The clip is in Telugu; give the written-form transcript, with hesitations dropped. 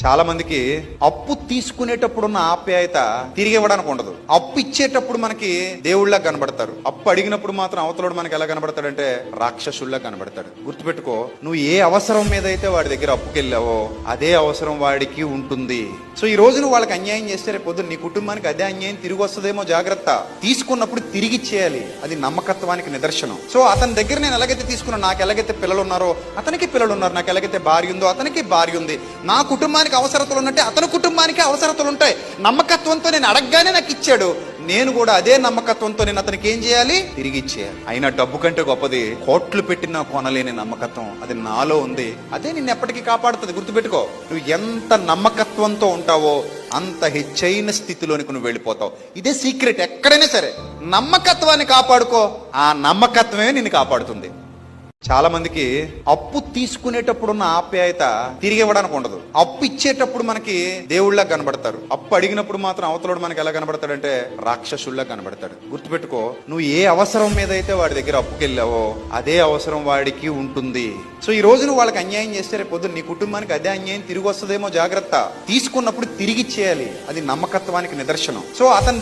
చాలా మందికి అప్పు తీసుకునేటప్పుడున్న ఆప్యాయత తిరిగి ఇవ్వడానికి ఉండదు. అప్పు ఇచ్చేటప్పుడు మనకి దేవుళ్ళ కనబడతారు. అప్పు అడిగినప్పుడు మాత్రం అవతలోడు మనకి ఎలా కనబడతాడంటే రాక్షసుల్లా కనబడతాడు. గుర్తుపెట్టుకో, నువ్వు ఏ అవసరం మీద అయితే వాడి దగ్గర అప్పుకెళ్ళావో అదే అవసరం వాడికి ఉంటుంది. సో ఈ రోజు నువ్వు వాళ్ళకి అన్యాయం చేస్తే రేపు పొద్దున్న నీ కుటుంబానికి అదే అన్యాయం తిరిగి వస్తుందేమో. జాగ్రత్త. తీసుకున్నప్పుడు తిరిగి ఇచ్చేయాలి. అది నమ్మకత్వానికి నిదర్శనం. సో అతని దగ్గర నేను ఎలాగైతే తీసుకున్నా, నాకు ఎలాగైతే పిల్లలు ఉన్నారో అతనికి పిల్లలు ఉన్నారు, నాకు ఎలాగైతే భార్య ఉందో అతనికి భార్య ఉంది, నా కుటుంబానికి అవసరతలు ఉన్నట్టే అతని కుటుంబానికి అవసరతలు ఉంటాయి. నమ్మకత్వంతో నేను అడగగానే నాకు ఇచ్చాడు, నేను కూడా అదే నమ్మకత్వంతో నేను అతనికి ఏం చేయాలి? తిరిగి ఇచ్చేయాలి. అయినా డబ్బు కంటే గొప్పది కోట్లు పెట్టినా కొనలేని నమ్మకత్వం. అది నాలో ఉంది. అదే నిన్ను ఎప్పటికీ కాపాడుతుంది. గుర్తుపెట్టుకో, నువ్వు ఎంత నమ్మకత్వంతో ఉంటావో అంత హెచ్చైన స్థితిలోనికి నువ్వు వెళ్ళిపోతావు. ఇదే సీక్రెట్. ఎక్కడైనా సరే నమ్మకత్వాన్ని కాపాడుకో, ఆ నమ్మకత్వమే నిన్ను కాపాడుతుంది. చాలా మందికి అప్పు తీసుకునేటప్పుడున్న ఆప్యాయత తిరిగి ఇవ్వడానికి ఉండదు. అప్పు ఇచ్చేటప్పుడు మనకి దేవుళ్ళ కనబడతారు. అప్పు అడిగినప్పుడు మాత్రం అవతలోడు మనకి ఎలా కనబడతాడంటే రాక్షసుల్లా కనబడతాడు. గుర్తుపెట్టుకో, నువ్వు ఏ అవసరం మీద అయితే వాడి దగ్గర అప్పుకెళ్ళావో అదే అవసరం వాడికి ఉంటుంది. సో ఈ రోజు నువ్వు వాళ్ళకి అన్యాయం చేస్తే రేపు పొద్దున్న నీ కుటుంబానికి అదే అన్యాయం తిరిగి వస్తుందేమో. జాగ్రత్త. తీసుకున్నప్పుడు తిరిగి ఇచ్చేయాలి. అది నమ్మకత్వానికి నిదర్శనం. సో అతని